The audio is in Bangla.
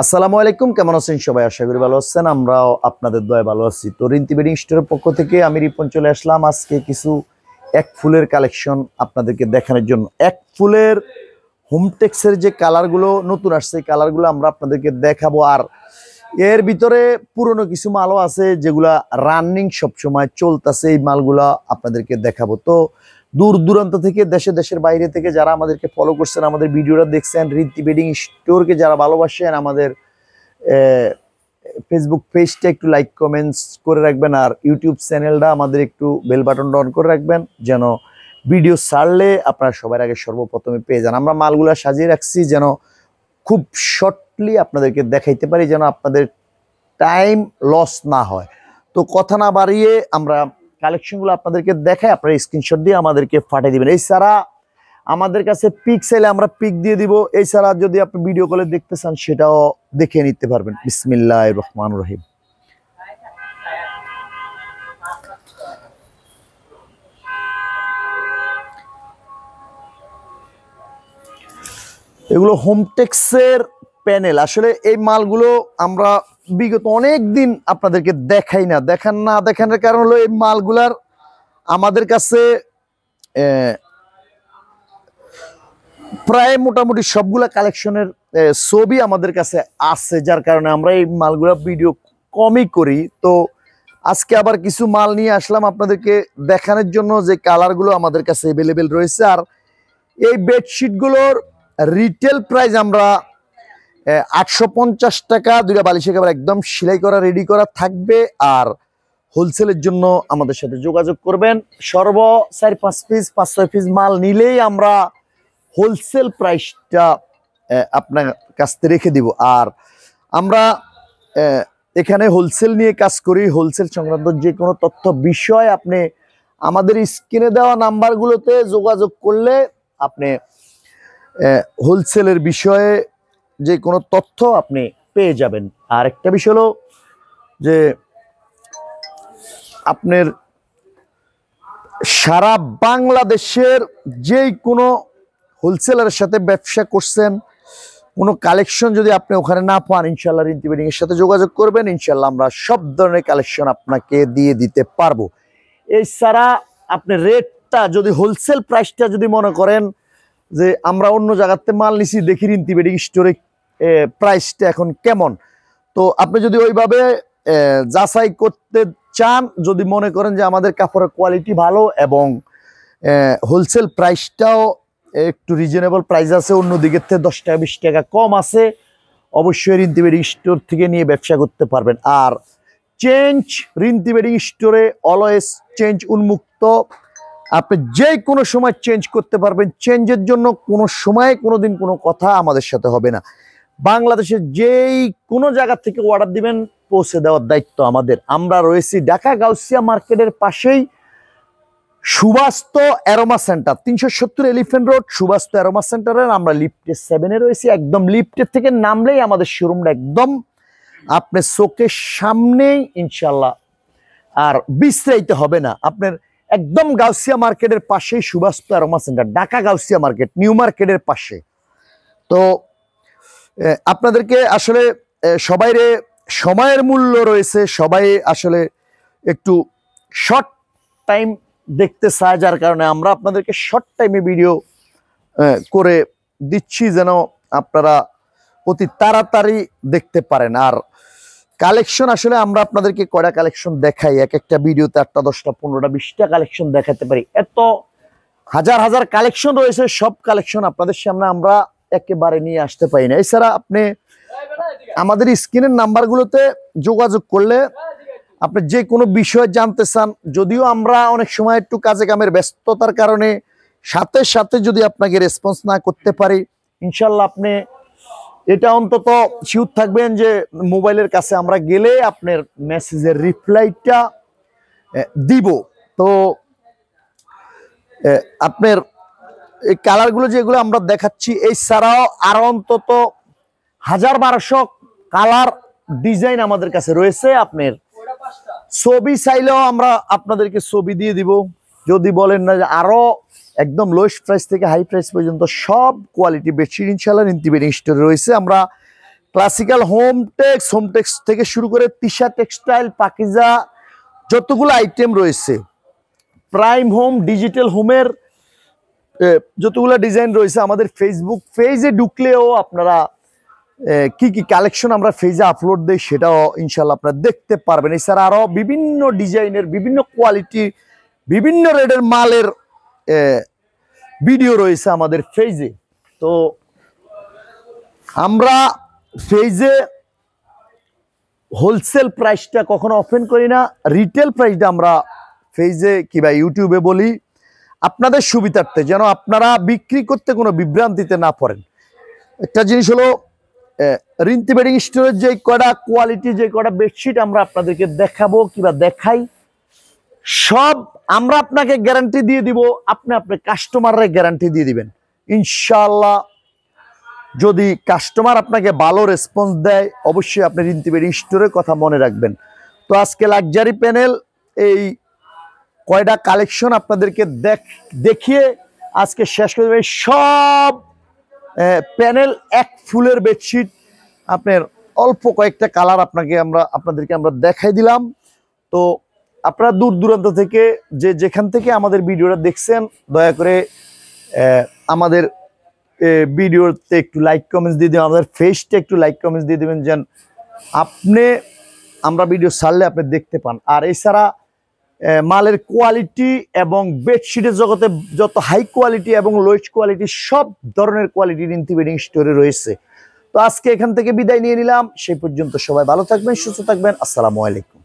আসসালামু আলাইকুম, কেমন আছেন সবাই? আশা করি ভালো আছেন। আমরাও আপনাদের দয়ায় ভালো আছি। তো রিন্তি বেডিং স্টোরের পক্ষ থেকে আমি রিপন চলে আসলাম আজকে কিছু এক ফুলের কালেকশন আপনাদেরকে দেখানোর জন্য। এক ফুলের হোমটেক্সের যে কালারগুলো নতুন আসছে, এই কালারগুলো আমরা আপনাদেরকে দেখাবো। আর এর ভিতরে পুরনো কিছু মালও আছে যেগুলা রানিং সবসময় চলতেছে, এই মালগুলা আপনাদেরকে দেখাবো। তো দূর দূরান্ত থেকে, দেশের বাইরে থেকে যারা আমাদেরকে ফলো করছেন, আমাদের ভিডিওটা দেখছেন, রিন্তি বেডিং স্টোরকে যারা ভালোবাসেন, আমাদের ফেসবুক পেজটা একটু লাইক কমেন্টস করে রাখবেন। আর ইউটিউব চ্যানেলটা আমাদের একটু বেল বাটনটা অন করে রাখবেন, যেন ভিডিও ছাড়লে আপনারা সবার আগে সর্বপ্রথমে পেয়ে যান। আমরা মালগুলা সাজিয়ে রাখছি যেন খুব শর্টলি আপনাদেরকে দেখাইতে পারি, যেন আপনাদের টাইম লস না হয়। তো কথা না বাড়িয়ে আমরা কালেকশনগুলো আপনাদেরকে দেখাই, আপনারা স্ক্রিনশট দিয়ে আমাদেরকে পাঠিয়ে দিবেন। এছাড়া আমাদের কাছে পিক চাইলে আমরা পিক দিয়ে দিব। এছাড়া যদি আপনি ভিডিও কলে দেখতে চান সেটাও দেখে নিতে পারবেন। বিসমিল্লাহির রহমানির রহিম। এগুলো হোমটেক্সের প্যানেল। আসলে এই মালগুলো আমরা বিগত অনেক দিন আপনাদেরকে দেখানোর কারণ হলো এই মালগুলার আমাদের কাছে প্রায় মোটামুটি সবগুলা কালেকশনের ছবি আমাদের কাছে আছে, যার কারণে আমরা এই মালগুলা ভিডিও কমই করি। তো আজকে আবার কিছু মাল নিয়ে আসলাম আপনাদেরকে দেখানোর জন্য, যে কালারগুলো আমাদের কাছে অ্যাভেলেবেল রয়েছে। আর এই বেডশিটগুলোর রিটেল প্রাইস আমরা 850 টাকা। দুইটা বালিশ একেবারে একদম সেলাই করা রেডি করা থাকবে। আর হোলসেলের জন্য আমাদের সাথে যোগাযোগ করবেন। সর্ব 4-5 পিস 5-6 পিস মাল নিলেই আমরা হোলসেল প্রাইসটা আপনার কাছ থেকে রেখে দিব। আর আমরা এখানে হোলসেল নিয়ে কাজ করি। হোলসেল সংক্রান্ত যে কোনো তথ্য বিষয় আপনি আমাদের স্ক্রিনে দেওয়া নাম্বারগুলোতে যোগাযোগ করলে আপনি হোলসেলের বিষয়ে যে কোনো তথ্য আপনি পেয়ে যাবেন। আর একটা বিষয় হলো যে আপনার সারা বাংলাদেশের যে কোনো হোলসেলারের সাথে ব্যবসা করছেন, কোনো কালেকশন যদি আপনি ওখানে না পান, ইনশাল্লাহ রিন্তি বেডিং এর সাথে যোগাযোগ করবেন। ইনশাল্লাহ আমরা সব ধরনের কালেকশন আপনাকে দিয়ে দিতে পারবো। এছাড়া আপনি রেটটা যদি হোলসেল প্রাইসটা যদি মনে করেন যে আমরা অন্য জায়গাতে মাল নিছি, দেখি রিন্তি বেডিং স্টোরে প্রাইসটা এখন কেমন, তো আপনি যদি ওইভাবে যাচাই করতে চান, যদি মনে করেন যে আমাদের কাপড়ের কোয়ালিটি ভালো এবং হোলসেল প্রাইসটাও একটু রিজনেবল প্রাইস আছে, অন্যদিকের থেকে 10 টাকা 20 টাকা কম আছে, অবশ্যই রিন্তি বেডিং স্টোর থেকে নিয়ে ব্যবসা করতে পারবেন। আর চেঞ্জ রিন্তি বেডিং স্টোরে অলওয়েজ চেঞ্জ উন্মুক্ত। আপনি যে কোনো সময় চেঞ্জ করতে পারবেন। চেঞ্জের জন্য কোনো সময় কোনোদিন কোনো কথা আমাদের সাথে হবে না। বাংলাদেশের যেই কোনো জায়গা থেকে অর্ডার দিবেন, পৌঁছে দেওয়ার দায়িত্ব আমাদের। আমরা রয়েছি ঢাকা গাউসিয়া মার্কেটের পাশেই সুবাস্ত aroma centre, 370 elephant road, Subastu aroma সেন্টারের আমরা লিফটে 7-এ রয়েছি। একদম লিফটের থেকে নামলেই আমাদের শোরুমটা একদম আপনার চোখের সামনেই, ইনশাল্লাহ আর বিশ্রাইতে হবে না। আপনার একদম গাউসিয়া মার্কেটের পাশেই সুবাস্ত aroma centre, Dhaka Gausia market, new মার্কেটের পাশে। তো আপনাদেরকে আসলে সবাইরে সময়ের মূল্য রয়েছে, সবাই আসলে একটু শর্ট টাইম দেখতে চায়, যার কারণে আমরা আপনাদেরকে শর্ট টাইমে ভিডিও করে দিচ্ছি যেন আপনারা অতি তাড়াতাড়ি দেখতে পারেন। আর কালেকশন আসলে আমরা আপনাদেরকে কয়টা কালেকশন দেখাই, এক একটা ভিডিওতে 8টা 10টা 15টা 20টা কালেকশন দেখাতে পারি। এত হাজার হাজার কালেকশন রয়েছে, সব কালেকশন আপনাদের সামনে আমরা একেবারে নিয়ে আসতে পারি না। এছাড়া আপনি আমাদের স্ক্রিনের নাম্বারগুলোতে যোগাযোগ করলে আপনি যে কোনো বিষয় জানতে চান, যদিও আমরা অনেক সময় একটু কাজে কামের ব্যস্ততার কারণে সাথে সাথে যদি আপনাকে রেসপন্স না করতে পারি, ইনশাল্লাহ আপনি এটা অন্তত শিওর থাকবেন যে মোবাইলের কাছে আমরা গেলে আপনার মেসেজের রিপ্লাইটা দিব। তো আপনার এই কালারগুলো যেগুলো আমরা দেখাচ্ছি, এছাড়াও আরো অন্তত 1000-1200 কালার ডিজাইন আমাদের কাছে রয়েছে। আপনার ছবি চাইলেও আমরা আপনাদেরকে ছবি দিয়ে দিব। যদি বলেন না যে আরো একদম লোয়েস্ট প্রাইস থেকে হাই প্রাইস পর্যন্ত সব কোয়ালিটি বেডশিট ইনশাআল্লাহ রিন্তি বেডিং স্টোরে রয়েছে। আমরা ক্লাসিক্যাল হোমটেক্স থেকে শুরু করে তিশা টেক্সটাইল, পাকিজা, যতগুলো আইটেম রয়েছে, প্রাইম হোম, ডিজিটাল হোমের যতগুলো ডিজাইন রয়েছে, আমাদের ফেসবুক পেজে ঢুকলেও আপনারা কি কি কালেকশন আমরা পেজে আপলোড দেই সেটাও ইনশাল্লাহ আপনারা দেখতে পারবেন। এছাড়া আরো বিভিন্ন ডিজাইনের, বিভিন্ন কোয়ালিটি, বিভিন্ন রেটের মালের ভিডিও রয়েছে আমাদের পেজে। তো আমরা পেজে হোলসেল প্রাইসটা কখনো ওপেন করি না, রিটেল প্রাইসটা আমরা পেজে কিংবা ইউটিউবে বলি আপনাদের সুবিধার্থে, যেন আপনারা বিক্রি করতে কোনো বিভ্রান্তিতে না পড়েন। একটা জিনিস হলো, রিন্তি বেডিং স্টোরের যে কটা কোয়ালিটি, যে কটা বেডশিট আমরা আপনাদেরকে দেখাবো কিংবা দেখাই, সব আমরা আপনাকে গ্যারান্টি দিয়ে দিব, আপনি আপনার কাস্টমারের গ্যারান্টি দিয়ে দিবেন ইনশাআল্লাহ। যদি কাস্টমার আপনাকে ভালো রেসপন্স দেয়, অবশ্যই আপনি রিন্তি বেডিং স্টোরের কথা মনে রাখবেন। তো আজকে লাক্সারি প্যানেল এই কয়টা কালেকশন আপনাদেরকে দেখিয়ে আজকে শেষ করে দেবেন। সব প্যানেল এক ফুলের বেডশিট, আপনার অল্প কয়েকটা কালার আপনাদেরকে আমরা দেখাই দিলাম। তো আপনারা দূর দূরান্ত থেকে যেখান থেকে আমাদের ভিডিওটা দেখছেন, দয়া করে আমাদের ভিডিওতে একটু লাইক কমেন্টস দিয়ে দেবেন, আমাদের ফেসটা একটু লাইক কমেন্টস দিয়ে দেবেন, যেন আমরা ভিডিও ছাড়লে আপনি দেখতে পান। আর এছাড়া মালের কোয়ালিটি এবং বেডশিটের জগতে যত হাই কোয়ালিটি এবং লোয়েস্ট কোয়ালিটি, সব ধরনের কোয়ালিটি রিন্তি বেডিং স্টোরে রয়েছে। তো আজকে এখান থেকে বিদায় নিয়ে নিলাম, সেই পর্যন্ত সবাই ভালো থাকবেন, সুস্থ থাকবেন। আসসালামু আলাইকুম।